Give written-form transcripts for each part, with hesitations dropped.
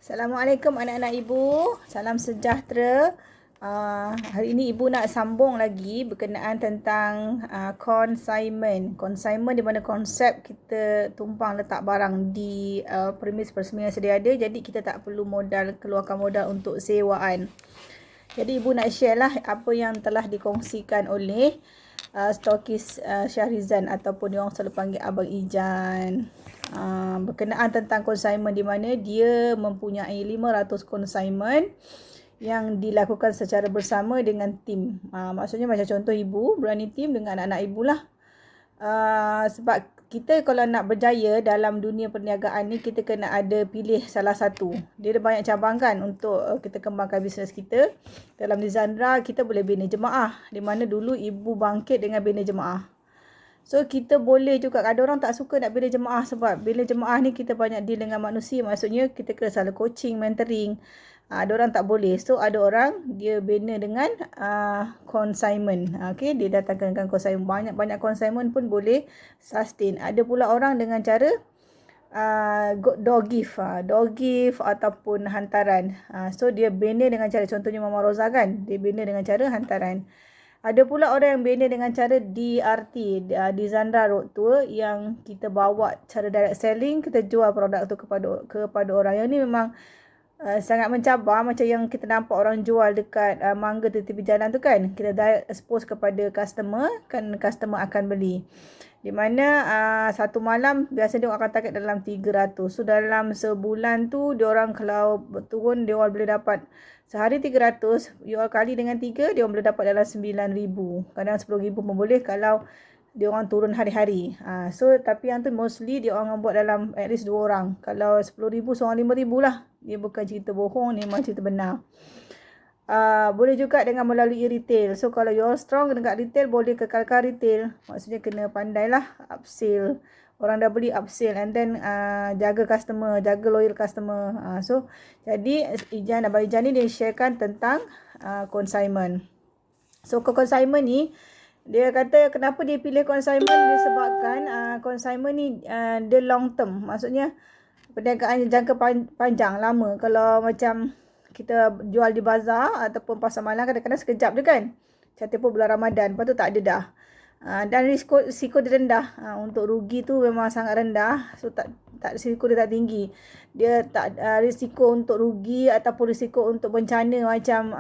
Assalamualaikum anak-anak ibu. Salam sejahtera. Hari ini ibu nak sambung lagi berkenaan tentang consignment. Consignment di mana konsep kita tumpang letak barang di premis persemian sedia ada. Jadi kita tak perlu keluarkan modal untuk sewaan. Jadi ibu nak share lah apa yang telah dikongsikan oleh stokis Syahrizan ataupun yang selalu panggil Abang Ijan. Berkenaan tentang consignment di mana dia mempunyai 500 consignment yang dilakukan secara bersama dengan tim. Maksudnya macam contoh ibu berani tim dengan anak-anak ibu lah. Sebab kita kalau nak berjaya dalam dunia perniagaan ni, kita kena ada pilih salah satu. Dia ada banyak cabang kan untuk kita kembangkan bisnes kita. Dalam Nizandra kita boleh bina jemaah, di mana dulu ibu bangkit dengan bina jemaah. So kita boleh juga, ada orang tak suka nak bina jemaah sebab bina jemaah ni kita banyak deal dengan manusia. Maksudnya kita kena selalu coaching, mentoring. Ada orang tak boleh. So ada orang dia bina dengan consignment. Okay, dia datangkan dengan consignment. Banyak consignment pun boleh sustain. Ada pula orang dengan cara door gift ataupun hantaran. So dia bina dengan cara, contohnya Mama Roza kan, dia bina dengan cara hantaran. Ada pula orang yang bina dengan cara DRT, di Zandra Road Tour, yang kita bawa cara direct selling, kita jual produk tu kepada orang. Yang ni memang sangat mencabar, macam yang kita nampak orang jual dekat mangga di tepi jalan tu kan. Kita direct expose kepada customer, kan customer akan beli. Di mana satu malam biasanya dia akan target dalam 300. So dalam sebulan tu diorang kalau turun, dia boleh dapat sehari 300, you kali dengan 3, dia boleh dapat dalam 9,000. Kadang 10,000 pun boleh kalau dia orang turun hari-hari. So tapi yang tu mostly dia orang buat dalam at least 2 orang. Kalau 10,000 seorang 5,000 lah. Dia bukan cerita bohong, ni memang cerita benar. Boleh juga dengan melalui retail. So kalau you strong dekat retail, boleh kekalkan retail. Maksudnya kena pandailah upsell. Orang dah beli, upsell, and then jaga customer, jaga loyal customer. So jadi Abang Ijan ni dia sharekan tentang consignment. So consignment ni, dia kata kenapa dia pilih consignment, disebabkan consignment ni dia long term. Maksudnya perniagaan jangka panjang, lama. Kalau macam kita jual di bazar ataupun pasar malam, kadang-kadang sekejap je kan. Cantik pun bulan Ramadan, lepas tu tak ada dah. Dan risiko dia rendah. Untuk rugi tu memang sangat rendah. So risiko dia tak tinggi. Dia tak risiko untuk rugi ataupun risiko untuk bencana, macam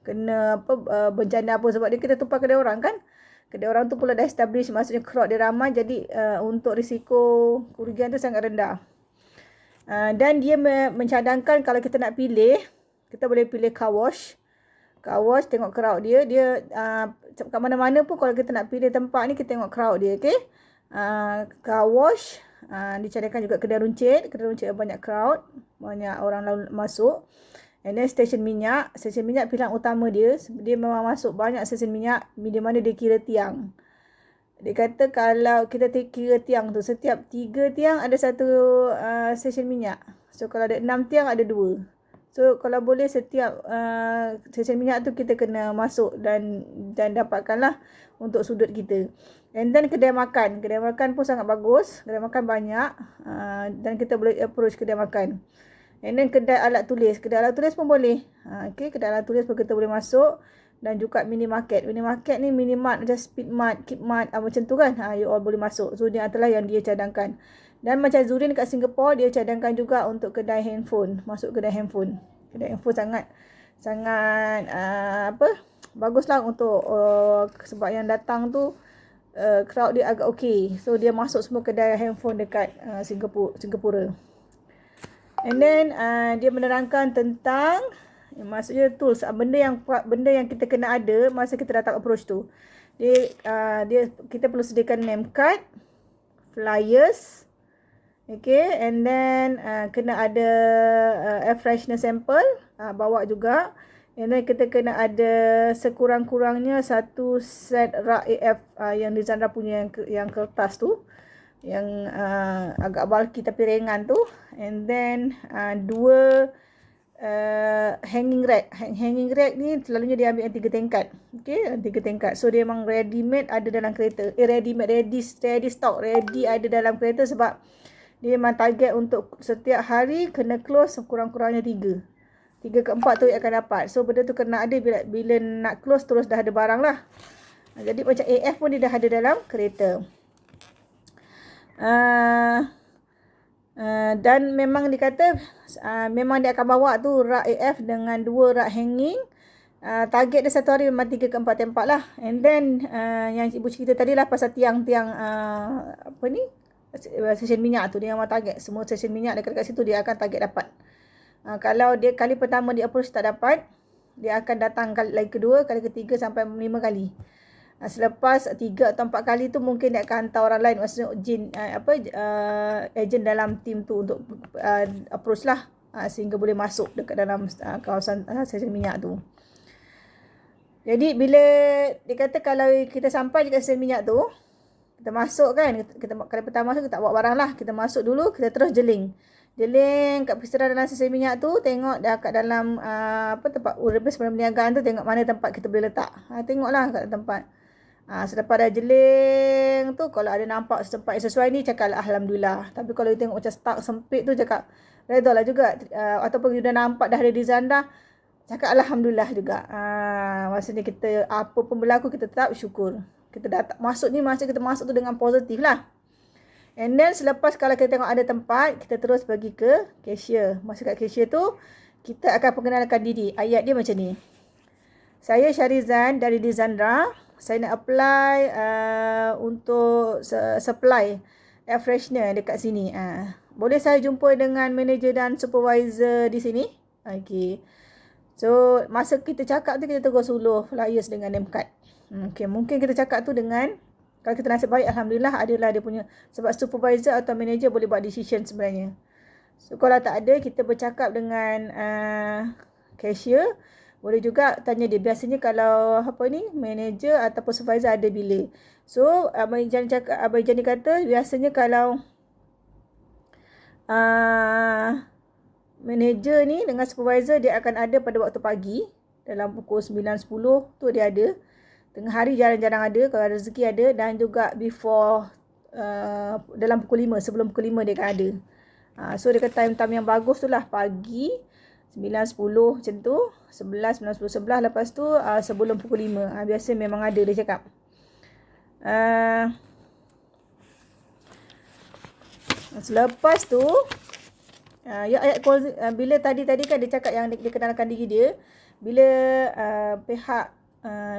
kena bencana apa, sebab dia kita tumpah kedai orang kan. Kedai orang tu pula dah establish, maksudnya crowd dia ramai, jadi untuk risiko kerugian tu sangat rendah. Dan dia mencadangkan kalau kita nak pilih, kita boleh pilih car wash. Car wash, tengok crowd dia. Dia kat mana-mana pun kalau kita nak pilih tempat ni, kita tengok crowd dia, okay. Car wash, dicadangkan juga kedai runcit. Kedai runcit banyak crowd, banyak orang lalu masuk. And then stesen minyak. Stesen minyak pilihan utama dia. Dia memang masuk banyak stesen minyak, di mana dia kira tiang. Dia kata kalau kita kira tiang tu, setiap 3 tiang ada satu stesen minyak. So kalau ada 6 tiang, ada 2. So kalau boleh setiap stesen minyak tu kita kena masuk dan dapatkanlah untuk sudut kita. And then kedai makan. Kedai makan pun sangat bagus. Kedai makan banyak. Dan kita boleh approach kedai makan. And then kedai alat tulis. Kedai alat tulis pun boleh. Okay, kedai alat tulis pun kita boleh masuk. Dan juga minimarket. Minimarket ni minimart, macam Speedmart, Keepmart, macam tu kan. You all boleh masuk. So dia adalah yang dia cadangkan. Dan macam Zurin kat Singapore, dia cadangkan juga untuk kedai handphone. Masuk kedai handphone. Kedai handphone sangat baguslah untuk sebab yang datang tu crowd dia agak okey. So dia masuk semua kedai handphone dekat Singapura. And then dia menerangkan tentang, maksudnya tools, benda yang kita kena ada masa kita datang approach tu. Kita perlu sediakan name card, flyers, okay, and then kena ada air freshener sample, bawa juga. And then kita kena ada sekurang-kurangnya satu set rak AF yang di Zandra punya, yang kertas tu, yang agak bulky tapi ringan tu. And then 2 hanging rack. Hanging rack ni selalunya dia ambil yang 3 tingkat. Okay, 3 tingkat. So dia memang ready made ada dalam kereta. Ready stock, ready ada dalam kereta, sebab Dia memang target untuk setiap hari kena close kurang-kurangnya 3. 3 ke 4 tu akan dapat. So benda tu kena ada bila nak close terus dah ada barang lah. Jadi macam AF pun dia dah ada dalam kereta. Dan memang dikata memang dia akan bawa tu rak AF dengan 2 rak hanging. Target dia satu hari memang 3 ke 4 tempat lah. And then yang ibu cerita tadi lah pasal tiang-tiang stesen minyak tu, dia memang target semua stesen minyak dekat situ dia akan target dapat. Kalau dia kali pertama dia approach tak dapat, dia akan datang kali kedua, kali ketiga sampai 5 kali. Selepas 3 atau 4 kali tu mungkin dia akan hantar orang lain, maksudnya ejen dalam tim tu untuk approach lah, sehingga boleh masuk dekat dalam kawasan stesen minyak tu. Jadi bila dia kata kalau kita sampai dekat stesen minyak tu, kita masuk kan, kali pertama masuk kita tak bawa barang lah, kita masuk dulu, kita terus jeling kat persediaan dalam stesen minyak tu, tengok dah kat dalam tempat urus perniagaan tu, tengok mana tempat kita boleh letak. Tengoklah kat tempat. Selepas dah jeling tu, kalau ada nampak tempat yang sesuai ni, cakap alhamdulillah. Tapi kalau tengok macam stuck sempit tu, cakap redha lah juga. Ataupun you dah nampak dah ada design dah, cakap alhamdulillah juga. Maksudnya kita apa pun berlaku, kita tetap syukur. Kita dah masuk ni, maksudnya kita masuk tu dengan positif lah. And then selepas kalau kita tengok ada tempat, kita terus pergi ke cashier. Masuk kat cashier tu, kita akan perkenalkan diri. Ayat dia macam ni. Saya Syarizan dari Dizandra. Saya nak apply untuk supply air freshener dekat sini. Boleh saya jumpa dengan manager dan supervisor di sini? Okay. So, masa kita cakap tu, kita terus suluh flyers dengan name card. Okay, mungkin kita cakap tu dengan, kalau kita nasib baik, alhamdulillah adalah dia punya, sebab supervisor atau manager boleh buat decision sebenarnya. So, kalau tak ada, kita bercakap dengan cashier. Boleh juga tanya dia. Biasanya kalau manager ataupun supervisor ada bila. So, Abang Ijan ni kata, biasanya kalau manager ni dengan supervisor, dia akan ada pada waktu pagi. Dalam pukul 9-10 tu dia ada. Tengah hari jarang-jarang ada, kalau rezeki ada. Dan juga before, dalam pukul 5, sebelum pukul 5 dia akan ada. So, dia kata time-time yang bagus tu lah. Pagi, 9-10 macam tu. 11, 9, 10, 11. Lepas tu, sebelum pukul 5. Biasa memang ada dia cakap. Selepas tu, bila tadi kan dia cakap yang dia kenalkan diri dia. Bila pihak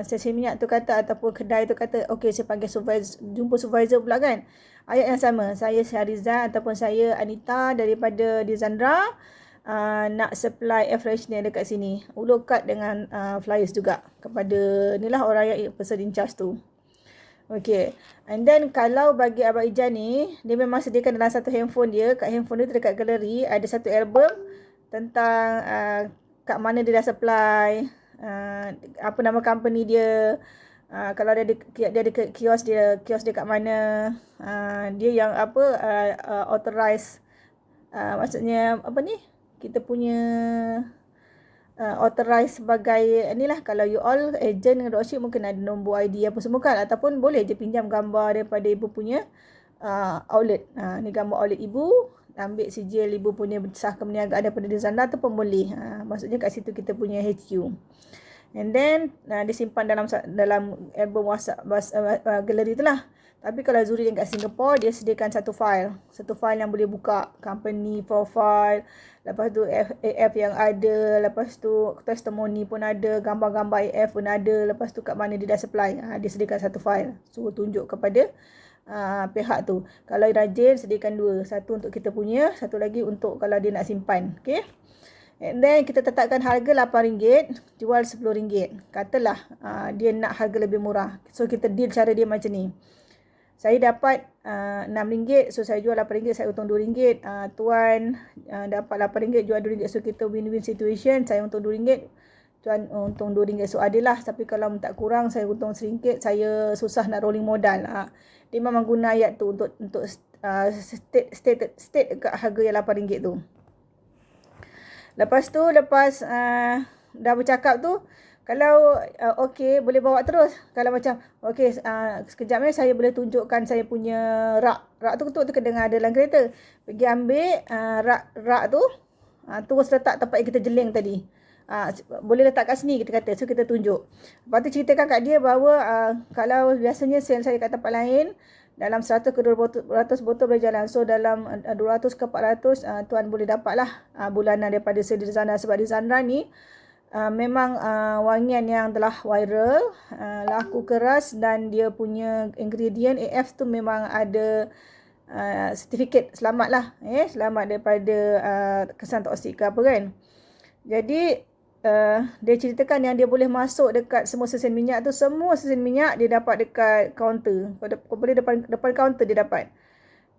stesen minyak tu kata, ataupun kedai tu kata, okey saya panggil supervisor, jumpa supervisor pula kan. Ayat yang sama, saya Syarizan ataupun saya Anita daripada Dizandra, nak supply air freshener dekat sini. Ulur kad dengan flyers juga kepada inilah orang yang person in charge tu. Okay. And then kalau bagi Abang Ijan ni, dia memang sediakan dalam satu handphone dia. Kat handphone dia tu dekat galeri ada satu album tentang kat mana dia dah supply, apa nama company dia, kalau dia ada kios dia kat mana, dia yang authorized, maksudnya apa ni, kita punya authorized sebagai inilah. Kalau you all agent dengan dropship, mungkin ada nombor ID apa semua kan, ataupun boleh je pinjam gambar daripada ibu punya outlet. Ni gambar outlet ibu, ambil sijil ibu punya sah perniagaan daripada Dizandra tu pun boleh. Maksudnya kat situ kita punya HQ. And then disimpan dalam album WhatsApp galeri tu lah. Tapi kalau Zuri yang kat Singapore, dia sediakan satu file yang boleh buka company profile, lepas tu AF yang ada, lepas tu testimoni pun ada, gambar-gambar AF pun ada, lepas tu kat mana dia dah supply. Dia sediakan satu file, suruh tunjuk kepada pihak tu. Kalau rajin, sediakan 2. Satu untuk kita punya, satu lagi untuk kalau dia nak simpan. Okay. And then kita tetapkan harga RM8, jual RM10. Katalah dia nak harga lebih murah. So kita deal cara dia macam ni. Saya dapat RM6, so saya jual RM8, saya untung RM2. Tuan dapat RM8, jual RM2. So kita win-win situation. Saya untung RM2, tuan untung RM2. So adalah, tapi kalau tak kurang, saya untung RM1, saya susah nak rolling modal. Dia memang guna ayat tu untuk state dekat harga yang RM8 tu. Lepas tu, dah bercakap tu, Kalau okey, boleh bawa terus. Kalau macam okey, sekejap ni saya boleh tunjukkan saya punya rak. Rak tu kena dengar ada dalam kereta. Pergi ambil rak tu, terus letak tempat yang kita jeling tadi. Boleh letak kat sini kita kata. So kita tunjuk. Lepas tu ceritakan kat dia bahawa kalau biasanya sel saya kat tempat lain dalam 100 ke 200 botol boleh jalan. So dalam 200 ke 400 tuan boleh dapatlah bulanan daripada sel di Zandra. Sebab di Zandra ni memang wangian yang telah viral, laku keras dan dia punya ingredient AF tu memang ada sertifikat selamat lah, selamat daripada kesan toksik ke apa kan. Jadi dia ceritakan yang dia boleh masuk dekat semua stesen minyak tu, semua stesen minyak dia dapat dekat kaunter. Kau boleh depan kaunter dia dapat.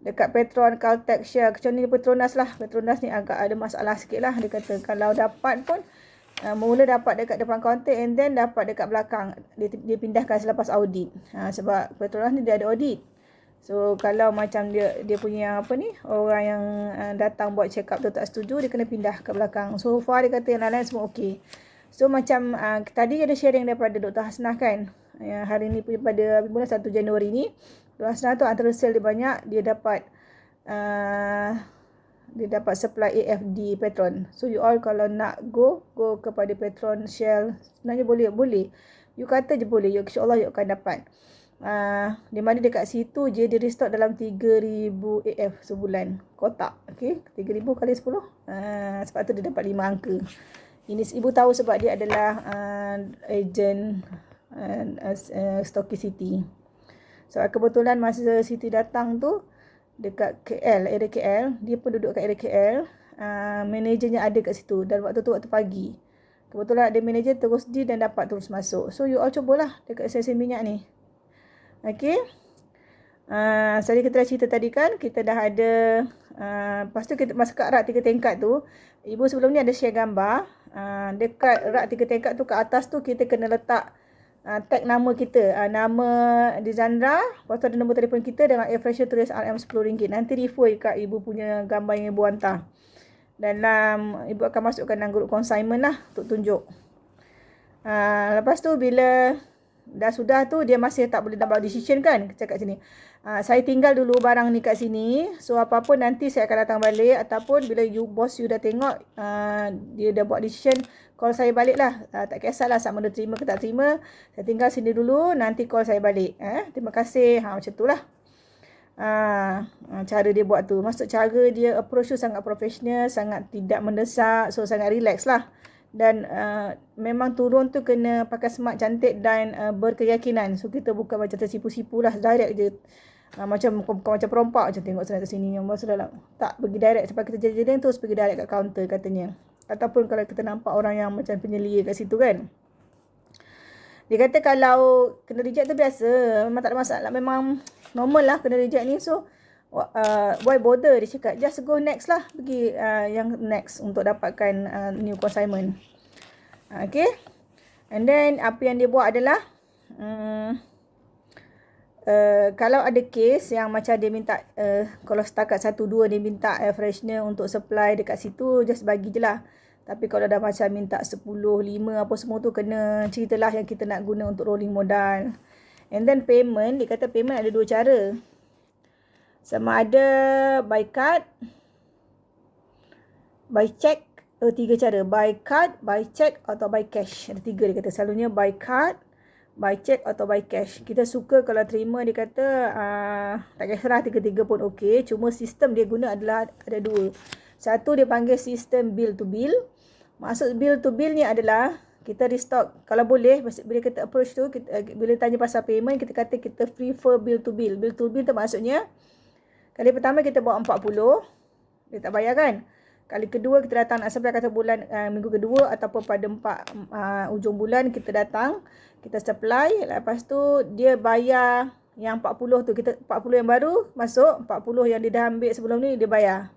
Dekat Petron, Caltex, Shell, kecuali Petronas lah. Petronas ni agak ada masalah sikit lah. Dia kata kalau dapat pun mula dapat dekat depan kaunter and then dapat dekat belakang. Dia pindahkan selepas audit. Sebab Petronas ni dia ada audit. So kalau macam dia punya apa ni, orang yang datang buat check up tu tak setuju, dia kena pindah ke belakang. So far dia kata yang lain semua okey. So macam tadi ada sharing daripada Dr. Hasnah kan. Hari ni punya pada bulan 1 Januari ni, Dr. Hasnah tu antara sel dia banyak, dia dapat supply AFD Petron. So you all kalau nak go kepada Petron, Shell, sebenarnya boleh. You kata je boleh, insya-Allah you akan dapat. Di mana dekat situ je dia restock dalam 3000 AF sebulan kotak. Okey, 3000 kali 10. Sebab tu dia dapat 5 angka. Ini ibu tahu sebab dia adalah ejen stokis Siti. So kebetulan masa Siti datang tu dekat KL, area KL, dia pun duduk kat area KL, managernya ada kat situ dan waktu tu waktu pagi. Kebetulan ada manager terus di dan dapat terus masuk. So you all cubalah dekat stesen minyak ni. Okey. Saya kita dah cerita tadi kan, kita dah ada lepas tu kita masuk kat rak 3 tingkat tu. Ibu sebelum ni ada share gambar. Dekat rak 3 tingkat tu kat atas tu kita kena letak tag nama kita, nama di Zandra, lepas tu ada nombor telefon kita dengan air freshener tulis RM RM10. Nanti refer kat ibu punya gambar yang ibu hantar. Dalam ibu akan masukkan dalam grup consignment lah untuk tunjuk. Lepas tu bila dah sudah tu dia masih tak boleh dapat decision kan, cakap sini. Saya tinggal dulu barang ni kat sini. So apa-apa nanti saya akan datang balik ataupun bila bos you dah tengok dia dah buat decision, call saya balik lah. Tak kisahlah sama ada terima ke tak terima. Saya tinggal sini dulu, nanti call saya balik. Terima kasih. Macam tu lah. Cara dia buat tu. Maksud cara dia approach tu sangat profesional, sangat tidak mendesak. So sangat relax lah. Dan memang turun tu kena pakai smart, cantik dan berkeyakinan. So kita bukan macam tersipu-sipu lah. Direct je. Macam perompak macam tengok sana sini yang masa dalam. Tak pergi direct sampai kita jadi terus pergi direct kat kaunter katanya. Ataupun kalau kita nampak orang yang macam penyelia kat situ kan. Dia kata kalau kena reject tu biasa. Memang tak ada masalah. Memang normal lah kena reject ni. So why bother, dia cakap just go next lah, pergi yang next untuk dapatkan new consignment. Okay, and then apa yang dia buat adalah kalau ada case yang macam dia minta kalau setakat 1-2 dia minta air freshener untuk supply dekat situ, just bagi je lah. Tapi kalau dah macam minta 10, 5 apa semua tu, kena ceritalah yang kita nak guna untuk rolling modal. And then payment, dia kata payment ada 2 cara. Sama ada by card, by check, 3 cara. By card, by check atau by cash. Ada 3 dia kata. Selalunya by card, by check atau by cash. Kita suka kalau terima, dia kata tak kisahlah 3-3 pun okey. Cuma sistem dia guna adalah ada 2. Satu dia panggil sistem bill to bill. Maksud bill to bill ni adalah kita restock. Kalau boleh, bila kita approach tu, bila tanya pasal payment, kita kata kita prefer bill to bill. Bill to bill tu maksudnya kali pertama kita bawa 40, dia tak bayar kan. Kali kedua kita datang nak supply kata bulan minggu kedua ataupun pada ujung bulan kita datang, kita supply. Lepas tu dia bayar yang 40 tu, kita 40 yang baru masuk, 40 yang dia dah ambil sebelum ni dia bayar.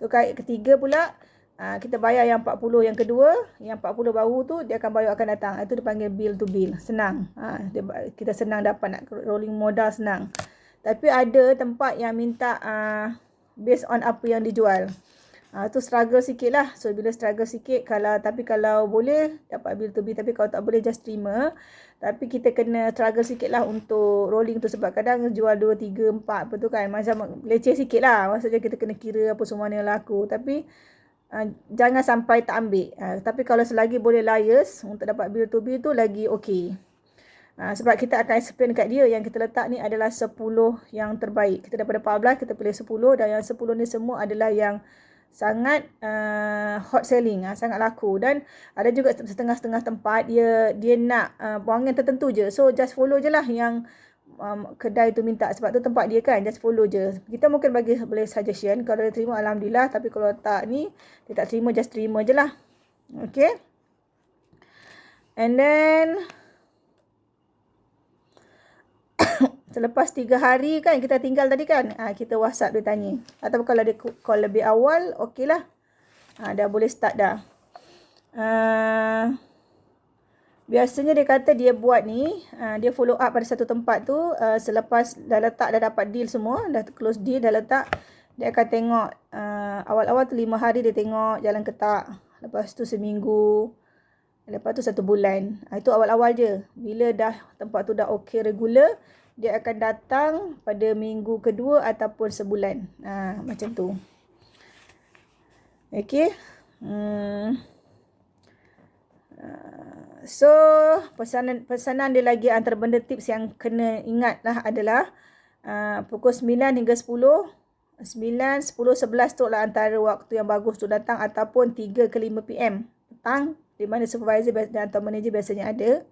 So kali ketiga pula kita bayar yang 40 yang kedua, yang 40 baru tu dia akan bayar akan datang. Itu dipanggil bill to bill. Senang. Kita senang dapat, nak rolling modal senang. Tapi ada tempat yang minta based on apa yang dijual. Tu struggle sikit lah. So bila struggle sikit, tapi kalau boleh dapat bill to bill, tapi kalau tak boleh just terima. Tapi kita kena struggle sikit lah untuk rolling tu, sebab kadang jual 2, 3, 4 apa tu kan, macam leceh sikit lah. Maksudnya kita kena kira apa semua yang laku. Tapi jangan sampai tak ambil. Tapi kalau selagi boleh liars untuk dapat bill to bill tu lagi okey. Sebab kita akan explain kat dia yang kita letak ni adalah 10 yang terbaik. Kita daripada 14 kita pilih 10, dan yang 10 ni semua adalah yang sangat hot selling, sangat laku. Dan ada juga setengah-setengah tempat dia nak wangan tertentu je. So just follow je lah yang kedai tu minta, sebab tu tempat dia kan, just follow je. Kita mungkin boleh suggestion, kalau dia terima alhamdulillah, tapi kalau tak ni dia tak terima, just terima je lah. Okay, and then selepas 3 hari kan kita tinggal tadi kan, kita WhatsApp dia tanya. Atau kalau dia call lebih awal, okey lah. Dah boleh start dah. Biasanya dia kata dia buat ni, dia follow up pada satu tempat tu, selepas dah letak, dah dapat deal semua, dah close deal, dah letak, dia akan tengok, awal-awal tu 5 hari dia tengok jalan ke tak. Lepas tu seminggu, lepas tu 1 bulan. Itu awal-awal je. Bila dah tempat tu dah okey regular, dia akan datang pada minggu kedua ataupun sebulan. Macam tu. Okay. So, pesanan dia lagi, antara benda tips yang kena ingat lah adalah pukul 9 hingga 10. 9, 10, 11 tu lah antara waktu yang bagus tu datang, ataupun 3 ke 5 PM petang, di mana supervisor atau manager biasanya ada.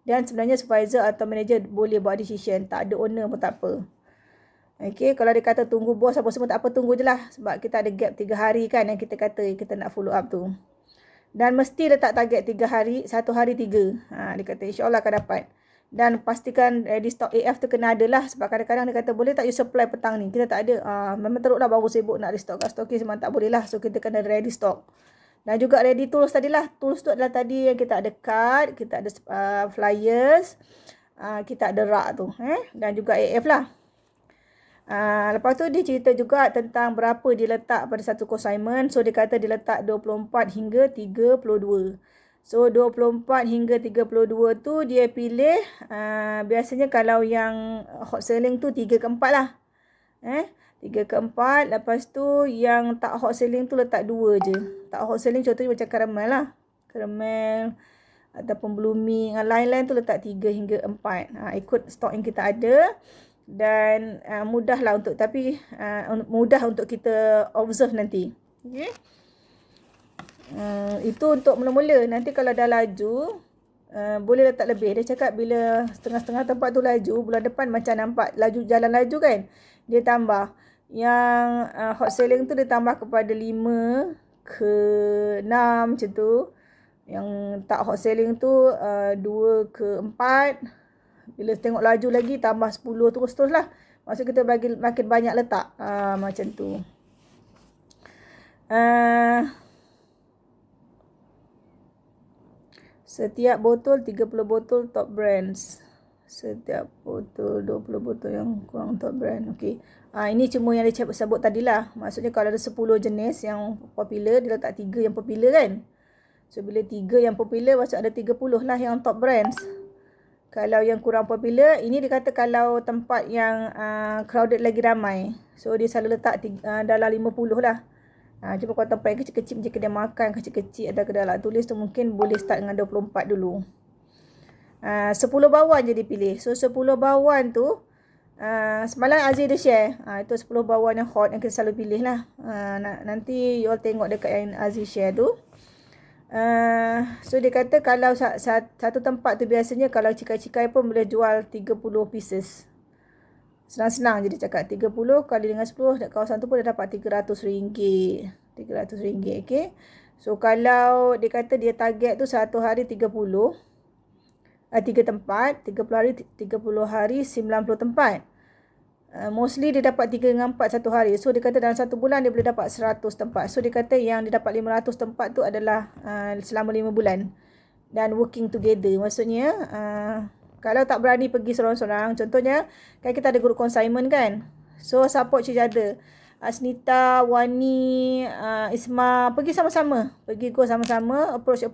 Dan sebenarnya supervisor atau manager boleh buat decision. Tak ada owner pun tak apa. Okay, kalau dia kata tunggu bos apa semua, tak apa, tunggu je lah. Sebab kita ada gap 3 hari kan yang kita kata kita nak follow up tu. Dan mesti letak target 3 hari, 1 hari 3. Dia kata insyaAllah akan dapat. Dan pastikan ready stock AF tu kena ada lah. Sebab kadang-kadang dia kata boleh tak you supply petang ni. Kita tak ada. Memang teruk lah baru sibuk nak restock kat stokis. Memang tak boleh lah. So kita kena ready stock. Dan juga ready tools tadilah. Tools tu adalah tadi yang kita ada card, kita ada flyers, kita ada rak tu. Dan juga AF lah. Lepas tu dia cerita juga tentang berapa dia letak pada satu consignment. So dia kata dia letak 24 hingga 32. So 24 hingga 32 tu dia pilih, biasanya kalau yang hot selling tu 3 ke 4 lah. 3 ke 4. Lepas tu yang tak hot selling tu letak 2 je. Tak hot selling contohnya macam caramel lah. Caramel ataupun blooming. Lain-lain tu letak 3 hingga 4. Ikut stok yang kita ada. Dan mudah lah untuk, tapi mudah untuk kita observe nanti. Okay. Itu untuk mula-mula. Nanti kalau dah laju, boleh letak lebih. Dia cakap bila setengah-setengah tempat tu laju, bulan depan macam nampak laju, jalan laju kan, dia tambah. Yang hot selling tu dia tambah kepada 5 ke 6 macam tu. Yang tak hot selling tu 2 ke 4. Bila tengok laju lagi tambah 10 terus-terus lah. Maksud kita bagi makin banyak letak. Macam tu. Setiap botol 30 botol top brands. Setiap botol 20 botol yang kurang top brand. Okey. Ini cuma yang dia sebut tadilah. Maksudnya kalau ada 10 jenis yang popular, dia letak 3 yang popular kan. So bila 3 yang popular, maksud ada 30 lah yang top brands. Kalau yang kurang popular, ini dia kata kalau tempat yang crowded lagi ramai. So dia selalu letak dalam 50 lah. Cuba kalau tempat yang kecil-kecil, macam kedai makan kecil-kecil atau kedai alat tulis tu, mungkin boleh start dengan 24 dulu. 10 bawan je dipilih. So 10 bawan tu, semalam Aziz dia share. Itu 10 bawan yang hot yang kita selalu pilih lah. Nanti you all tengok dekat yang Aziz share tu. So dia kata kalau satu tempat tu biasanya kalau cikai-cikai pun boleh jual 30 pieces. Senang-senang je dia cakap. 30 kali dengan 10 dekat kawasan tu pun dah dapat RM300. RM300, okay. So kalau dia kata dia target tu satu hari 30. 3 tempat. 30 hari 90 tempat. Mostly dia dapat 3 dengan 4 satu hari. So dia kata dalam satu bulan dia boleh dapat 100 tempat. So dia kata yang dia dapat 500 tempat tu adalah selama 5 bulan. Dan working together. Maksudnya kalau tak berani pergi seorang-seorang, contohnya kan kita ada group consignment kan. So support each other. Asnita, Wani, Isma pergi sama-sama. Pergi go sama-sama, approach.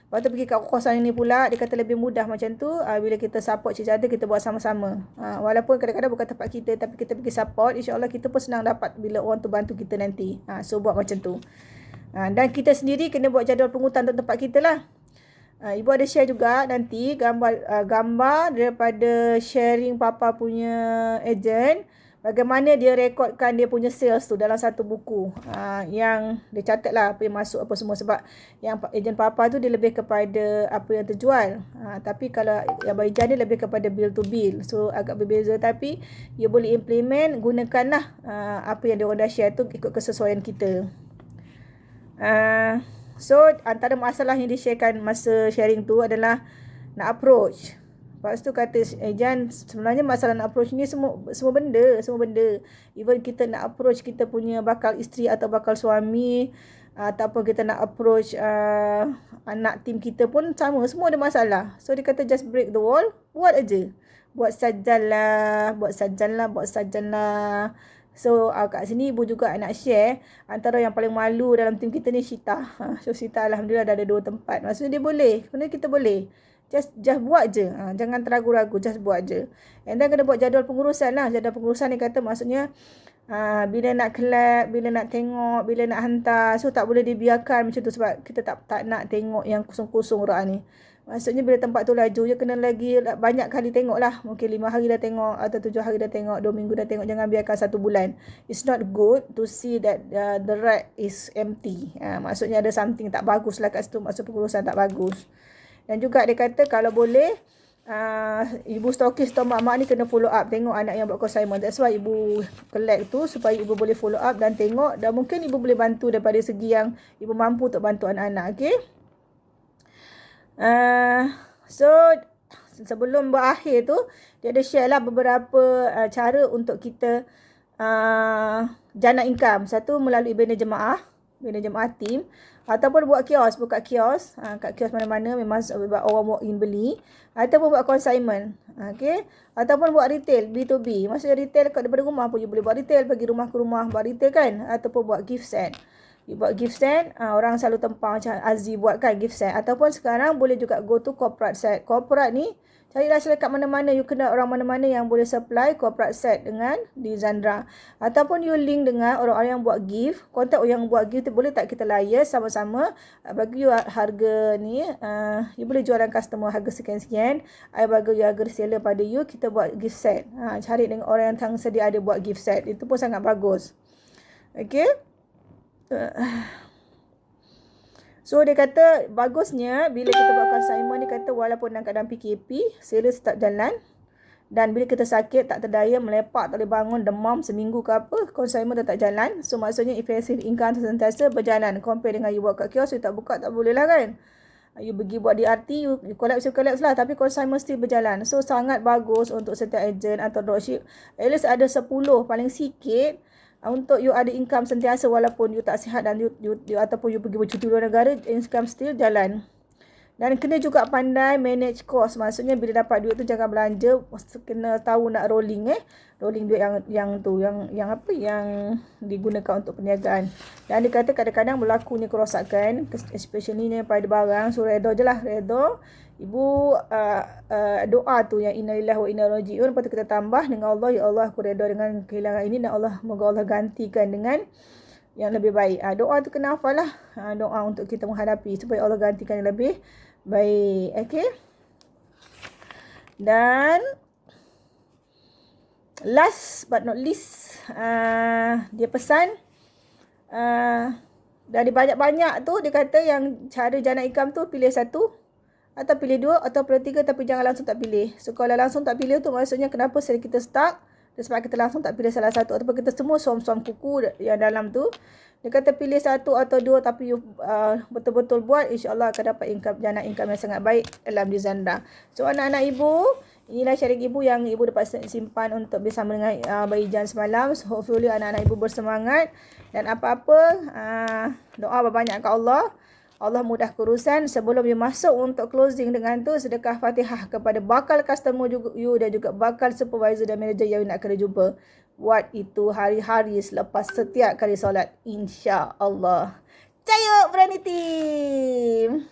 Lepas tu pergi kat kosan ini pula, dia kata lebih mudah macam tu. Bila kita support each other, kita buat sama-sama. Walaupun kadang-kadang bukan tempat kita, tapi kita pergi support, insyaAllah kita pun senang dapat bila orang tu bantu kita nanti. So buat macam tu. Dan kita sendiri kena buat jadual pungutan untuk tempat kita lah. Ibu ada share juga nanti gambar daripada sharing Papa punya agent. Bagaimana dia rekodkan dia punya sales tu dalam satu buku. Yang dia catat lah apa yang masuk apa semua. Sebab yang ejen Papa tu dia lebih kepada apa yang terjual. Tapi kalau yang Baizan dia lebih kepada bill to bill. So agak berbeza, tapi dia boleh implement, gunakanlah apa yang dia orang dah share tu ikut kesesuaian kita. So antara masalah yang di-sharekan masa sharing tu adalah nak approach. Lepas tu kata Jan, sebenarnya masalah nak approach ni semua benda. Even kita nak approach kita punya bakal isteri atau bakal suami, ataupun kita nak approach anak tim kita pun sama, semua ada masalah. So dia kata just break the wall, buat aja. Buat sajalah. So kat sini ibu juga nak share antara yang paling malu dalam tim kita ni Syita. So Syita alhamdulillah dah ada 2 tempat. Maksudnya dia boleh. Sebenarnya kita boleh. Just buat je. Jangan teragu-ragu, just buat je. And then kena buat jadual pengurusan lah. Jadual pengurusan ni kata maksudnya bila nak collab, bila nak tengok, bila nak hantar. So tak boleh dibiarkan macam tu sebab kita tak nak tengok yang kosong-kosong orang ni. Maksudnya bila tempat tu laju, dia kena lagi banyak kali tengok lah. Mungkin 5 hari dah tengok atau 7 hari dah tengok, 2 minggu dah tengok. Jangan biarkan 1 bulan. It's not good to see that the rack is empty. Maksudnya ada something tak bagus lah kat situ. Maksud pengurusan tak bagus. Dan juga dia kata kalau boleh, ibu stokis atau mak-mak ni kena follow up. Tengok anak yang buat consignment. That's why ibu collect tu supaya ibu boleh follow up dan tengok. Dan mungkin ibu boleh bantu daripada segi yang ibu mampu untuk bantu anak-anak. Okay. So sebelum berakhir tu, dia ada share lah beberapa cara untuk kita jana income. Satu melalui bina jemaah tim. Ataupun buat buka kios. Kat kios mana-mana memang orang walk in beli. Ataupun buat consignment. Okay. Ataupun buat retail, B2B. Maksudnya retail daripada rumah pun you boleh buat retail. Pergi rumah ke rumah buat retail kan. Ataupun buat gift set. You buat gift set. Orang selalu tempang macam Aziz buat kan gift set. Ataupun sekarang boleh juga go to corporate set. Corporate ni, carilah syarikat mana-mana. You kenal orang mana-mana yang boleh supply corporate set dengan di Zandra. Ataupun you link dengan orang-orang yang buat gift. Kontak orang yang buat gift tu, boleh tak kita liaise sama-sama. Bagi you harga ni. You boleh jualan customer harga sekian-sekian. I bagi you harga reseller pada you. Kita buat gift set. Cari dengan orang yang sedia ada buat gift set. Itu pun sangat bagus. Okay. So dia kata bagusnya bila kita buat consignment, dia kata walaupun dalam keadaan PKP, sales tetap jalan. Dan bila kita sakit, tak terdaya, melepak, tak boleh bangun, demam seminggu ke apa, consignment tetap jalan. So maksudnya passive income sentiasa berjalan. Compare dengan you buat kat kios, you tak buka, tak boleh lah kan. You pergi buat DRT, you collapse lah. Tapi consignment still berjalan. So sangat bagus untuk setiap agent atau dropship. At least ada 10 paling sikit. Untuk you ada income sentiasa walaupun you tak sihat dan you ataupun you pergi bercuti luar negara, income still jalan. Dan kena juga pandai manage cost. Maksudnya bila dapat duit tu jangan belanja, kena tahu nak rolling rolling duit yang digunakan untuk perniagaan. Dan dia kata kadang-kadang berlakunya kerosakan, especially ni pada barang. So redha je lah, redha. Ibu doa tu yang innalillahi wa inna ilaihi raji'un. Lepas tu kita tambah dengan Allah, ya Allah aku redha dengan kehilangan ini dan Allah moga Allah gantikan dengan yang lebih baik. Doa tu kena hafal lah. Doa untuk kita menghadapi supaya Allah gantikan yang lebih baik. Okay. Dan last but not least, dia pesan dari banyak-banyak tu, dia kata yang cara jana income tu pilih 1 atau pilih 2 atau pilih 3, tapi jangan langsung tak pilih. So kalau langsung tak pilih tu maksudnya kenapa sel kita stuck, sebab kita langsung tak pilih salah satu ataupun kita semua suam-suam kuku yang dalam tu. Dia kata pilih 1 atau 2 tapi you betul-betul buat, insya-Allah akan dapat jana income yang sangat baik dalam di Zandra. So anak-anak ibu, inilah sharing ibu yang ibu dapat simpan untuk bersama dengan Baizan semalam. So hopefully anak-anak ibu bersemangat dan apa-apa doa berbanyak ke Allah. Allah mudah urusan. Sebelum you masuk untuk closing dengan tu, sedekah Fatihah kepada bakal customer you dan juga bakal supervisor dan manager yang you nak kena jumpa. Buat itu hari-hari selepas setiap kali solat. InsyaAllah. Cayuk Berani Team!